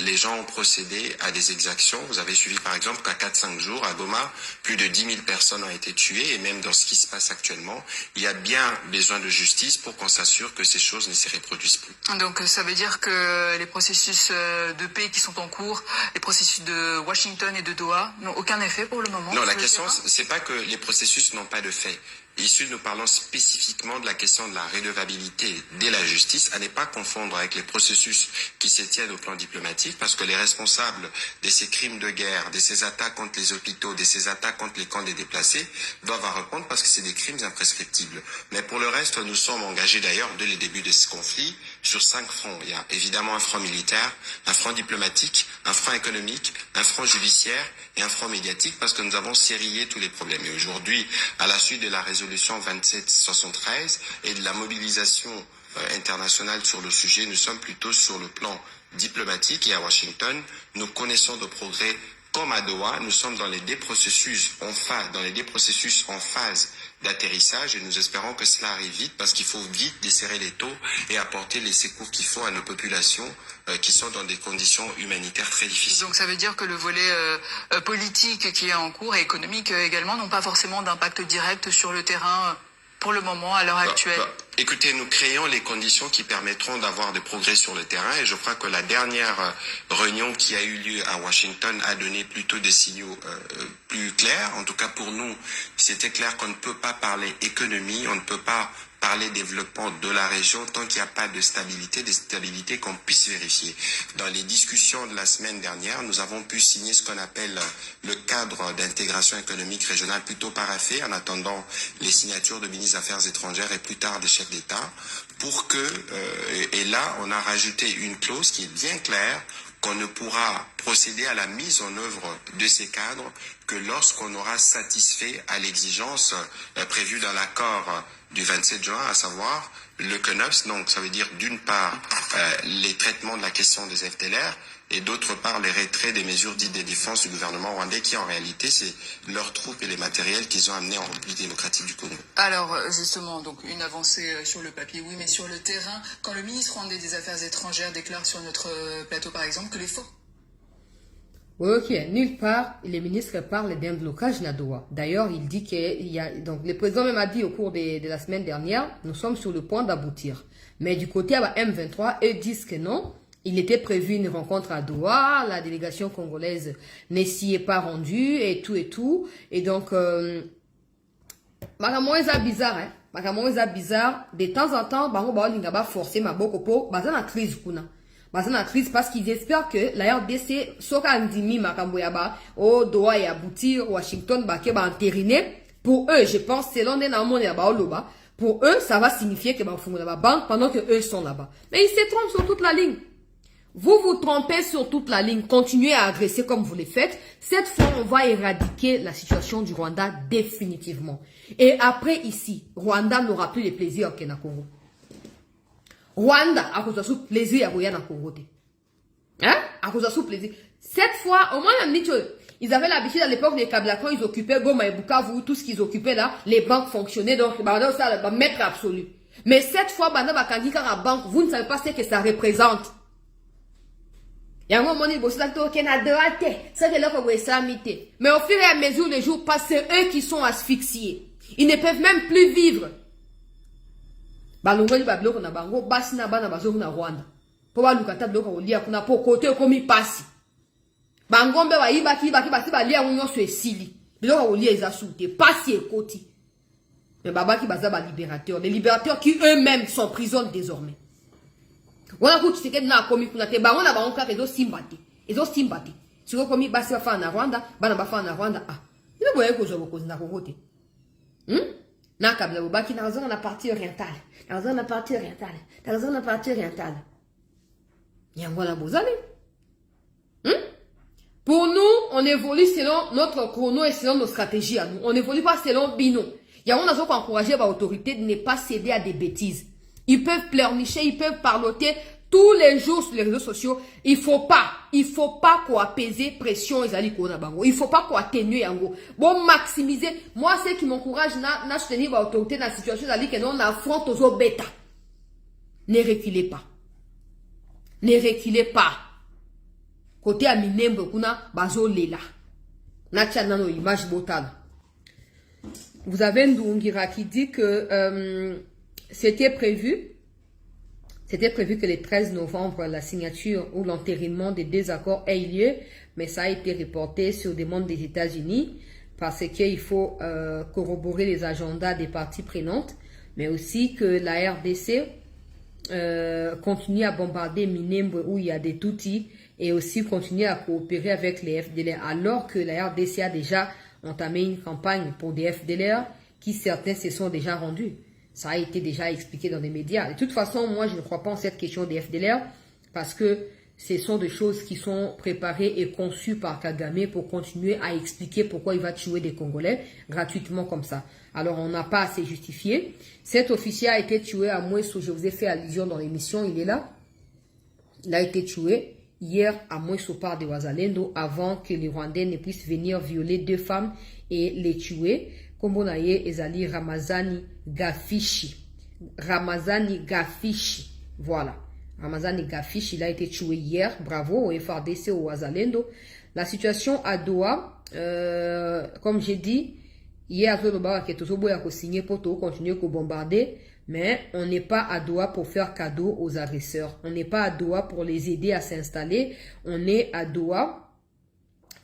les gens ont procédé à des exactions. Vous avez suivi par exemple qu'à 4-5 jours, à Goma, plus de 10 000 personnes ont été tuées, et même dans ce qui se passe actuellement, il y a bien besoin de justice pour qu'on s'assure que ces choses ne se reproduisent plus. Donc ça veut dire que les processus de paix qui sont en cours, les processus de Washington et de Doha, n'ont aucun effet pour le moment? Non, la question, c'est pas que les processus n'ont pas de fait. Ici, nous parlons spécifiquement de la question de la redevabilité de la justice, à ne pas confondre avec les processus qui se tiennent au plan diplomatique, parce que les responsables de ces crimes de guerre, de ces attaques contre les hôpitaux, de ces attaques contre les camps des déplacés, doivent répondre parce que c'est des crimes imprescriptibles. Mais pour le reste, nous sommes engagés d'ailleurs dès le début de ce conflit sur 5 fronts. Il y a évidemment un front militaire, un front diplomatique, un front économique, un front judiciaire et un front médiatique, parce que nous avons sérié tous les problèmes. Et aujourd'hui, à la suite de la résolution 2773 et de la mobilisation internationale sur le sujet, nous sommes plutôt sur le plan diplomatique, et à Washington, nous connaissons de progrès comme à Doha. Nous sommes dans les deux processus en phase d'atterrissage, et nous espérons que cela arrive vite, parce qu'il faut vite desserrer les taux et apporter les secours qu'il faut à nos populations qui sont dans des conditions humanitaires très difficiles. Donc ça veut dire que le volet politique qui est en cours et économique également n'ont pas forcément d'impact direct sur le terrain pour le moment, à l'heure actuelle. Écoutez, nous créons les conditions qui permettront d'avoir des progrès sur le terrain, et je crois que la dernière réunion qui a eu lieu à Washington a donné plutôt des signaux plus clairs. En tout cas pour nous, c'était clair qu'on ne peut pas parler économie, on ne peut pas parler développement de la région tant qu'il n'y a pas de stabilité qu'on puisse vérifier. Dans les discussions de la semaine dernière, nous avons pu signer ce qu'on appelle le cadre d'intégration économique régionale, plutôt paraphé, en attendant les signatures de ministres des Affaires étrangères et plus tard des chefs d'État, pour que, et là on a rajouté une clause qui est bien claire, qu'on ne pourra procéder à la mise en œuvre de ces cadres que lorsqu'on aura satisfait à l'exigence prévue dans l'accord du 27 juin, à savoir le CNOPS. Donc ça veut dire d'une part les traitements de la question des FDLR, et d'autre part les retraits des mesures dites de défense du gouvernement rwandais, qui en réalité c'est leurs troupes et les matériels qu'ils ont amenés en République démocratique du Congo. Alors justement, donc une avancée sur le papier, oui, mais sur le terrain, quand le ministre rwandais des Affaires étrangères déclare sur notre plateau par exemple que les forces... Ok, nulle part, les ministres parlent d'un blocage à Doha. D'ailleurs, il dit qu'il y a, donc le président même a dit au cours de la semaine dernière, nous sommes sur le point d'aboutir. Mais du côté M23, eux disent que non. Il était prévu une rencontre à Doha, la délégation congolaise ne s'y est pas rendue et tout et tout. Et donc, c'est bizarre, hein. C'est bizarre. De temps en temps, bango ba forcer ma boko po, bazana crise kuna. Bazana crise parce qu'ils espèrent que la RDC soka ndimi makambo yaba au Doha et aboutir Washington ba ke ba entériner. Pour eux, je pense, selon les namons yaba oloba, pour eux, ça va signifier que ba fongo la banque pendant que eux sont là-bas. Mais ils se trompent sur toute la ligne. Vous vous trompez sur toute la ligne, continuez à agresser comme vous le faites. Cette fois, on va éradiquer la situation du Rwanda définitivement. Et après ici, Rwanda n'aura plus le plaisir au Congo. Rwanda, à cause de ce plaisir, à na Congo. Hein? À cause de ce plaisir. Cette fois, au moins, ils avaient l'habitude à l'époque des Kabila, quand ils occupaient Goma et Bukavu, tout ce qu'ils occupaient là, les banques fonctionnaient, donc, ça, le maître absolu. Mais cette fois, la banque, vous ne savez pas ce que ça représente. Mais au fur et à mesure les jours passent, c'est eux qui sont asphyxiés. Ils ne peuvent même plus vivre. Les libérateurs qui eux-mêmes sont prisonniers désormais. Voilà que tu sais que na komi kuna te bango na bango ka ezo simbati si ko komi basi fa na Rwanda bana ba fa na Rwanda il boye ko zo ko na ko te na kabla baki na zona la partie orientale yangola bozali pour nous on évolue selon notre chrono et selon nos stratégies à nous, on évolue pas selon bino. On a encouragé par autorité de ne pas céder à des bêtises. Ils peuvent pleurnicher, ils peuvent parloter tous les jours sur les réseaux sociaux. Il faut pas quoi apaiser pression et zali kona bango. Il faut pas quoi atténuer yango. Bon maximiser. Moi c'est qui m'encourage na soutenir l'autorité dans la situation zali que non affronte aux bêta. Ne reculez pas. Côté à Minembwe, kuna bazo lela. Nacha nano image botal. Vous avez Ndungira qui dit que c'était prévu que le 13 novembre, la signature ou l'entérinement des deux accords ait lieu, mais ça a été reporté sur demande des États-Unis parce qu'il faut corroborer les agendas des parties prenantes, mais aussi que la RDC continue à bombarder Minembwe où il y a des Tutsis et aussi continue à coopérer avec les FDLR, alors que la RDC a déjà entamé une campagne pour des FDLR qui certains se sont déjà rendus. Ça a été déjà expliqué dans les médias. De toute façon, moi, je ne crois pas en cette question des FDLR parce que ce sont des choses qui sont préparées et conçues par Kagame pour continuer à expliquer pourquoi il va tuer des Congolais gratuitement comme ça. Alors, on n'a pas assez justifié. Cet officier a été tué à Mouessou. Je vous ai fait allusion dans l'émission, il est là. Il a été tué hier à Mouessou par des Wazalendo avant que les Rwandais ne puissent venir violer 2 femmes et les tuer. Kombonaye Ezali Ramazani Gafishi. Ramazani Gafishi. Voilà. Ramazani Gafishi, il a été tué hier. Bravo au FARDC, au Wazalendo. La situation à Doha, comme j'ai dit, hier, il a signé pour continuer à bombarder. Mais on n'est pas à Doha pour faire cadeau aux agresseurs. On n'est pas à Doha pour les aider à s'installer. On est à Doha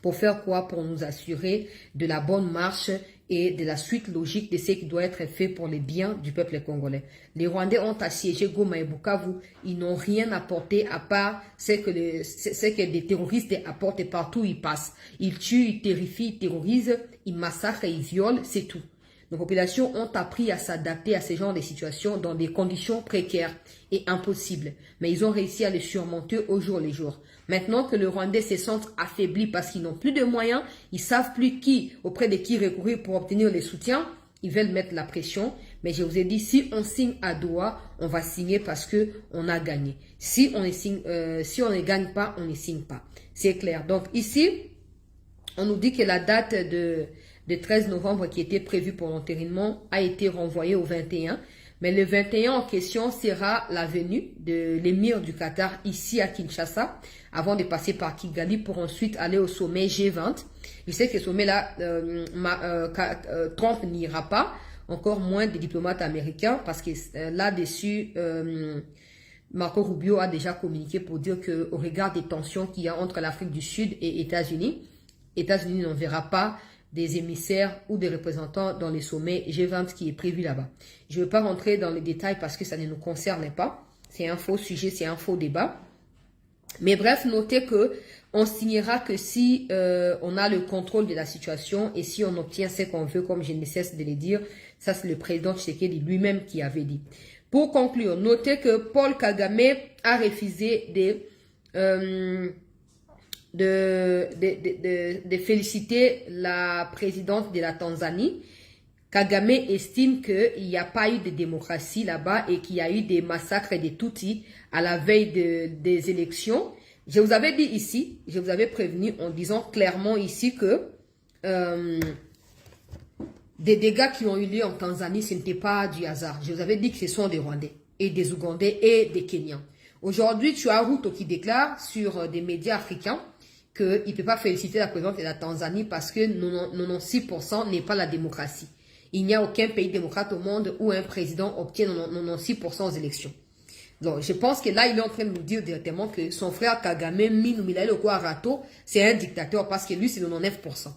pour faire quoi? Pour nous assurer de la bonne marche et de la suite logique de ce qui doit être fait pour les biens du peuple congolais. Les Rwandais ont assiégé Goma et Bukavu. Ils n'ont rien apporté à part ce que des terroristes apportent partout où ils passent. Ils tuent, ils terrifient, ils terrorisent, ils massacrent, ils violent, c'est tout. Nos populations ont appris à s'adapter à ce genre de situations dans des conditions précaires et impossibles. Mais ils ont réussi à les surmonter au jour le jour. Maintenant que le Rwandais se sent affaibli parce qu'ils n'ont plus de moyens, ils savent plus auprès de qui recourir pour obtenir les soutiens, ils veulent mettre la pression. Mais je vous ai dit, si on signe à Doha, on va signer parce que on a gagné. Si on ne gagne pas, on ne signe pas. C'est clair. Donc ici, on nous dit que la date de 13 novembre qui était prévue pour l'entérinement a été renvoyée au 21. Mais le 21 en question sera la venue de l'émir du Qatar ici à Kinshasa, avant de passer par Kigali pour ensuite aller au sommet G20. Je sais que ce sommet-là, Trump n'ira pas, encore moins des diplomates américains, parce que là-dessus, Marco Rubio a déjà communiqué pour dire qu'au regard des tensions qu'il y a entre l'Afrique du Sud et États-Unis n'enverra pas des émissaires ou des représentants dans les sommets G20 qui est prévu là-bas. Je ne veux pas rentrer dans les détails parce que ça ne nous concerne pas. C'est un faux sujet, c'est un faux débat. Mais bref, notez que on signera que si on a le contrôle de la situation et si on obtient ce qu'on veut, comme je ne cesse de le dire. Ça, c'est le président Tshisekedi lui-même qui avait dit. Pour conclure, notez que Paul Kagame a refusé de féliciter la présidente de la Tanzanie. Kagame estime qu'il n'y a pas eu de démocratie là-bas et qu'il y a eu des massacres et des Tutsis à la veille des élections. Je vous avais dit ici, je vous avais prévenu en disant clairement ici que des dégâts qui ont eu lieu en Tanzanie, ce n'était pas du hasard. Je vous avais dit que ce sont des Rwandais et des Ougandais et des Kenyans. Aujourd'hui, tu as Ruto qui déclare sur des médias africains qu'il ne peut pas féliciter la présidente de la Tanzanie parce que 96% n'est pas la démocratie. Il n'y a aucun pays démocrate au monde où un président obtient 96% aux élections. Donc, je pense que là, il est en train de nous dire directement que son frère Kagame, Minu Milailo Rato, c'est un dictateur parce que lui, c'est 99%.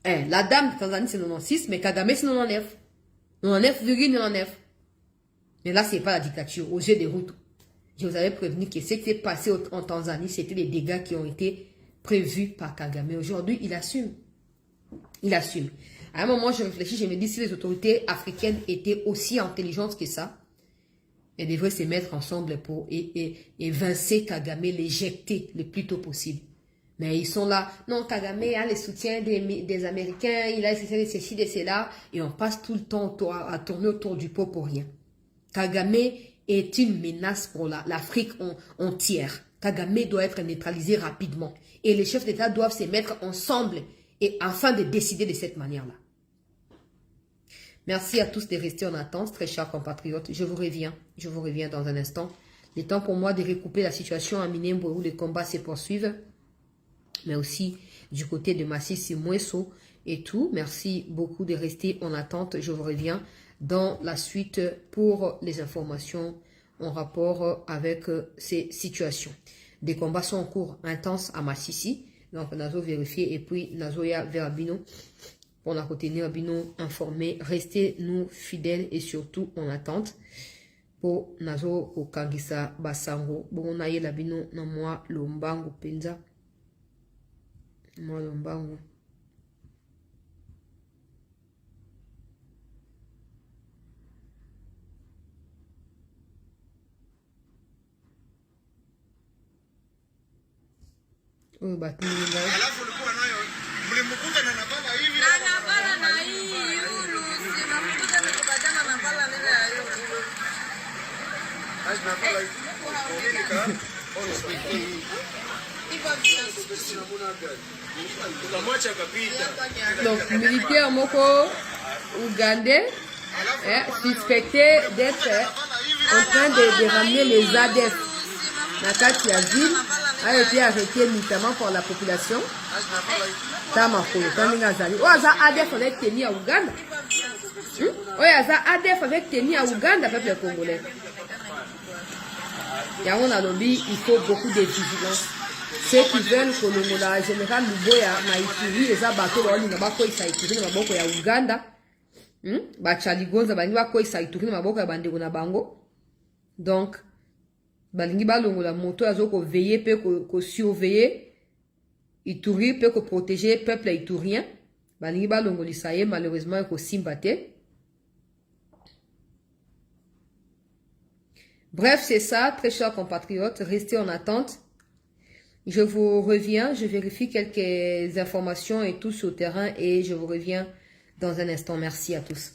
La dame de Tanzanie, c'est 96%, mais Kagame, c'est 99%. 99,99%. Mais là, c'est pas la dictature, aux yeux des Ruto. Je vous avais prévenu que ce qui s'est passé en Tanzanie, c'était les dégâts qui ont été prévus par Kagame. Aujourd'hui, il assume. Il assume. À un moment, je réfléchis, je me dis, si les autorités africaines étaient aussi intelligentes que ça, elles devraient se mettre ensemble pour évincer Kagame, l'éjecter le plus tôt possible. Mais ils sont là. Non, Kagame a le soutien des Américains, il a le soutien de ceci, de cela, et on passe tout le temps à tourner autour du pot pour rien. Kagame est une menace pour l'Afrique entière. Kagame doit être neutralisé rapidement. Et les chefs d'État doivent se mettre ensemble afin de décider de cette manière-là. Merci à tous de rester en attente, très chers compatriotes. Je vous reviens dans un instant. Il est temps pour moi de recouper la situation à Minembwe où les combats se poursuivent. mais aussi du côté de Masisi Mweso et tout. Merci beaucoup de rester en attente. Je vous reviens dans la suite pour les informations en rapport avec ces situations. Des combats sont en cours intenses à Masisi. Donc, Nazo vérifier et puis Nazo ya vers Bino. Pour la côté Bino informé. Restez nous fidèles et surtout en attente. Pour Nazo au Kangisa Basango. Bon, na ye la Bino na moi Lombango Penza. Moi Lombango. Oh, bah, Alafu ulikuwa nayo mlimkuta na nabala hivi na nabala na hii yulu sima mkuta na kubadana na nabala nile ya yulu aje nabala hivi ka ono speaking donc militaire moko ougandais suspecté d'être en train de ramener les ADF na kati ya ville a été arrêté notamment par la population. Tamakolo, Taningazali. Oh, ça ADF avec Teni à Ouganda. Oh, ça ADF avec Teni à Ouganda, peuple congolais. Il y a un lobby, il faut beaucoup de vigilance. Ceux qui veulent que le général Luboya Maïtiri, les abatos, on n'a pas quoi ça Ituri, na boko ya Uganda. Bachaligonza, bani ba quoi ça Ituri, na boko ya bandeko na bango. Donc, balingi balongola moto azo ko veiller pe ko surveiller Ituri pe ko protéger peuple iturien balingi balongoli ça y malheureusement ko simbaté. Bref, c'est ça, très chers compatriotes, restez en attente. Je vous reviens, je vérifie quelques informations et tout sur le terrain et je vous reviens dans un instant. Merci à tous.